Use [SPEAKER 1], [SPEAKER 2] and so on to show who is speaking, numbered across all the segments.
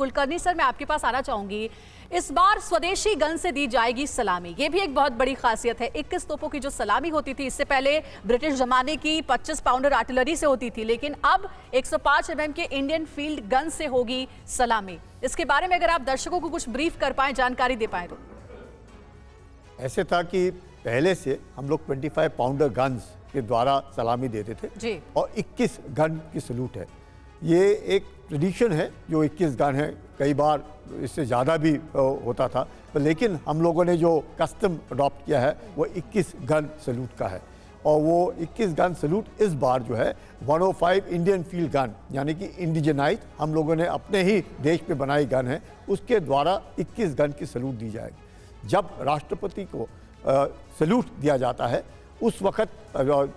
[SPEAKER 1] Kulkarni sir, मैं आपके पास आना चाहूंगी। इस बार स्वदेशी गन से दी जाएगी सलामी, ये भी एक बहुत बड़ी खासियत है। 21 तोपों की जो सलामी होती थी, इससे पहले ब्रिटिश जमाने की 25 पाउंडर आर्टिलरी से होती थी, लेकिन अब 105 mm के इंडियन फील्ड गन से होगी सलामी। इसके बारे में अगर आप दर्शकों को कुछ ब्रीफ कर पाए, जानकारी दे पाए तो।
[SPEAKER 2] ऐसे था कि पहले से हम लोग 25 पाउंडर गन्स के द्वारा सलामी देते थे
[SPEAKER 1] जी।
[SPEAKER 2] और 21 गन की सलूट है। ये एक ट्रेडिशन है जो 21 गन है, कई बार इससे ज़्यादा भी होता था, लेकिन हम लोगों ने जो कस्टम अडॉप्ट किया है वो 21 गन सलूट का है। और वो 21 गन सलूट इस बार जो है 105 इंडियन फील्ड गन, यानी कि इंडिजनाइज हम लोगों ने अपने ही देश पे बनाई गन है, उसके द्वारा 21 गन की सलूट दी जाएगी। जब राष्ट्रपति को सलूट दिया जाता है, उस वक्त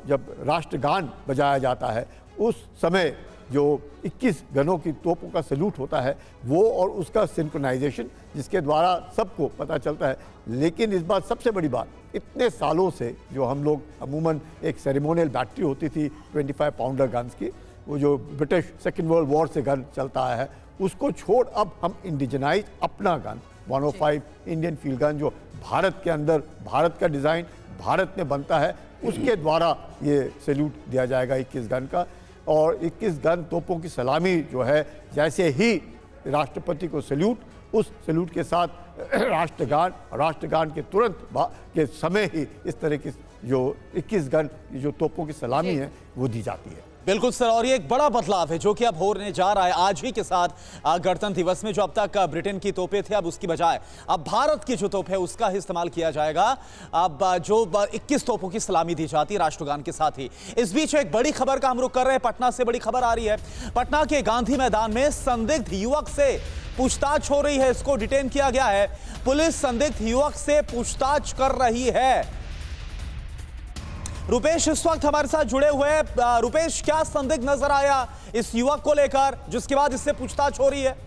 [SPEAKER 2] जब राष्ट्रगान बजाया जाता है, उस समय जो 21 गनों की तोपों का सलूट होता है वो और उसका सिंक्रोनाइजेशन, जिसके द्वारा सबको पता चलता है। लेकिन इस बार सबसे बड़ी बात, इतने सालों से जो हम लोग अमूमन एक सेरेमोनियल बैटरी होती थी 25 पाउंडर गन्स की, वो जो ब्रिटिश सेकेंड वर्ल्ड वॉर से गन चलता है, उसको छोड़ अब हम इंडिजनाइज अपना गन 105 इंडियन फील्ड गन, जो भारत के अंदर भारत का डिज़ाइन भारत में बनता है, उसके द्वारा ये सैल्यूट दिया जाएगा 21 गन का। और 21 गन तोपों की सलामी जो है, जैसे ही राष्ट्रपति को सैल्यूट, उस सैल्यूट के साथ राष्ट्रगान के तुरंत के समय ही इस तरह की जो 21 गन जो तोपों की सलामी है वो दी जाती है।
[SPEAKER 3] बिल्कुल सर, और ये एक बड़ा बदलाव है जो कि अब होने जा रहा है आज ही के साथ गणतंत्र दिवस में। जो अब तक ब्रिटेन की तोपें थे, अब उसकी बजाय अब भारत की जो तोप है उसका ही इस्तेमाल किया जाएगा। अब जो 21 तोपों की सलामी दी जाती है राष्ट्रगान के साथ ही। इस बीच एक बड़ी खबर का हम रुख कर रहे हैं, पटना से बड़ी खबर आ रही है। पटना के गांधी मैदान में संदिग्ध युवक से पूछताछ हो रही है, इसको डिटेन किया गया है। पुलिस संदिग्ध युवक से पूछताछ कर रही है। रुपेश इस वक्त हमारे साथ जुड़े हुए हैं। रुपेश, क्या संदिग्ध नजर आया इस युवक को लेकर, जिसके बाद इससे पूछताछ हो रही है?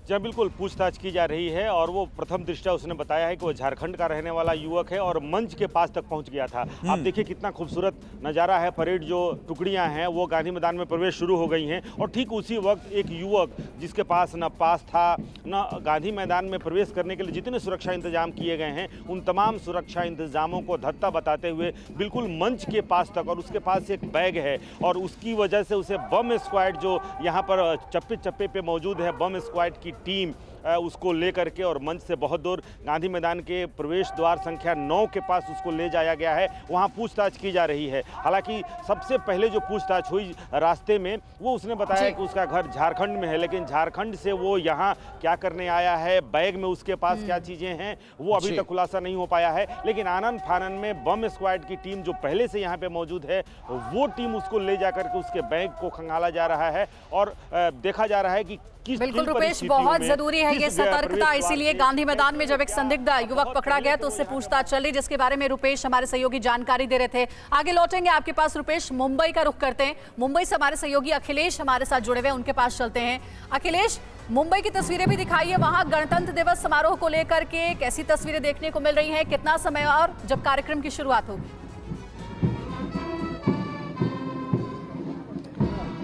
[SPEAKER 4] जब बिल्कुल पूछताछ की जा रही है और वो प्रथम दृष्टया उसने बताया है कि वो झारखंड का रहने वाला युवक है और मंच के पास तक पहुंच गया था। आप देखिए कितना खूबसूरत नज़ारा है। परेड जो टुकड़ियां हैं वो गांधी मैदान में प्रवेश शुरू हो गई हैं और ठीक उसी वक्त एक युवक जिसके पास न पास था न गांधी मैदान में प्रवेश करने के लिए जितने सुरक्षा इंतजाम किए गए हैं, उन तमाम सुरक्षा इंतजामों को धत्ता बताते हुए बिल्कुल मंच के पास तक, और उसके पास एक बैग है और उसकी वजह से उसे बम स्क्वाड जो यहाँ पर चप्पे चप्पे पे मौजूद है, बम स्क्वाड की टीम उसको ले करके और मंच से बहुत दूर गांधी मैदान के प्रवेश द्वार संख्या 9 के पास उसको ले जाया गया है। वहां पूछताछ की जा रही है। हालांकि सबसे पहले जो पूछताछ हुई रास्ते में, वो उसने बताया कि उसका घर झारखंड में है, लेकिन झारखंड से वो यहाँ क्या करने आया है, बैग में उसके पास क्या चीज़ें हैं, वो अभी तक खुलासा नहीं हो पाया है। लेकिन आनन फानन में बम स्क्वाड की टीम जो पहले से यहाँ पे मौजूद है, वो टीम उसको ले जा करके उसके बैग को खंगाला जा रहा है और देखा जा रहा है कि
[SPEAKER 1] बिल्कुल रुपेश, बहुत जरूरी है ये सतर्कता। इसीलिए गांधी मैदान में जब एक संदिग्ध युवक पकड़ा गया तो उससे पूछताछ चल रही, जिसके बारे में रुपेश हमारे सहयोगी जानकारी दे रहे थे। आगे लौटेंगे आपके पास रुपेश। मुंबई का रुख करते हैं। मुंबई से हमारे सहयोगी अखिलेश हमारे साथ जुड़े हुए हैं, उनके पास चलते हैं। अखिलेश, मुंबई की तस्वीरें भी दिखाइए। वहां गणतंत्र दिवस समारोह को लेकर के कैसी तस्वीरें देखने को मिल रही है, कितना समय और जब कार्यक्रम की शुरुआत होगी?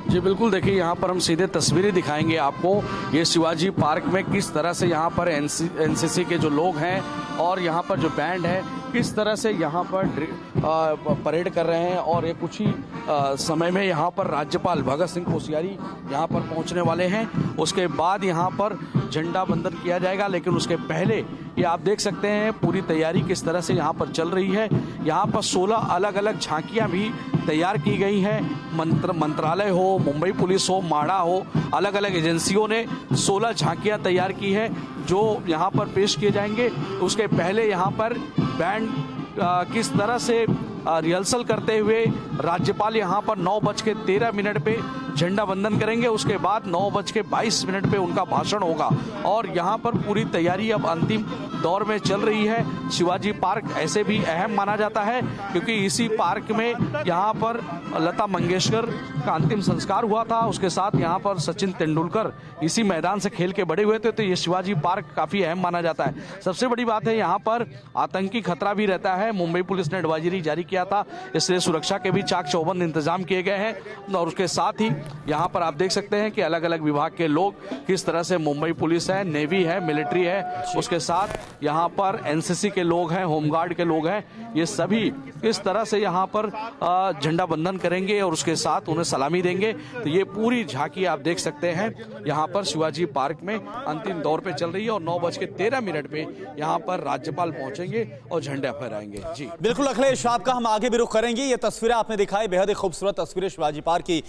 [SPEAKER 5] जी बिल्कुल, देखिए यहाँ पर हम सीधे तस्वीरें दिखाएंगे आपको। ये शिवाजी पार्क में किस तरह से यहाँ पर एनसीसी के जो लोग हैं और यहाँ पर जो बैंड है किस तरह से यहाँ पर परेड कर रहे हैं। और ये कुछ ही समय में यहाँ पर राज्यपाल भगत सिंह कोश्यारी यहाँ पर पहुँचने वाले हैं। उसके बाद यहाँ पर झंडा वंदन किया जाएगा, लेकिन उसके पहले ये आप देख सकते हैं पूरी तैयारी किस तरह से यहाँ पर चल रही है। यहाँ पर 16 अलग अलग झांकियाँ भी तैयार की गई हैं। मंत्रालय हो, मुंबई पुलिस हो, माड़ा हो, अलग अलग एजेंसियों ने 16 झांकियाँ तैयार की है जो यहाँ पर पेश किए जाएंगे। उसके पहले यहाँ पर बैंड किस तरह से रिहर्सल करते हुए राज्यपाल यहाँ पर 9:13 पे झंडा वंदन करेंगे। उसके बाद 9:22 पे उनका भाषण होगा और यहाँ पर पूरी तैयारी अब अंतिम दौर में चल रही है। शिवाजी पार्क ऐसे भी अहम माना जाता है क्योंकि इसी पार्क में यहाँ पर लता मंगेशकर का अंतिम संस्कार हुआ था। उसके साथ यहाँ पर सचिन तेंदुलकर इसी मैदान से खेल के बड़े हुए थे, तो ये शिवाजी पार्क काफी अहम माना जाता है। सबसे बड़ी बात है यहाँ पर आतंकी खतरा भी रहता है। मुंबई पुलिस ने एडवाइजरी जारी किया था, इसलिए सुरक्षा के भी चाक चौबंद इंतजाम किए गए हैं। और उसके साथ ही यहाँ पर आप देख सकते हैं कि अलग अलग विभाग के लोग किस तरह से, मुंबई पुलिस है, नेवी है, मिलिट्री है, उसके साथ यहाँ पर एनसीसी के लोग हैं, होमगार्ड के लोग हैं, ये सभी इस तरह से यहाँ पर झंडा बंधन करेंगे और उसके साथ उन्हें सलामी देंगे। तो ये पूरी झांकी आप देख सकते हैं यहाँ पर शिवाजी पार्क में अंतिम दौर पे चल रही है और 9:13 पे यहाँ पर राज्यपाल पहुंचेंगे और झंडा फहराएंगे। जी
[SPEAKER 3] बिल्कुल अखिलेश, आपका हम आगे भी रुख करेंगे। ये तस्वीरें आपने दिखाई, बेहद ही खूबसूरत तस्वीरें शिवाजी पार्क की।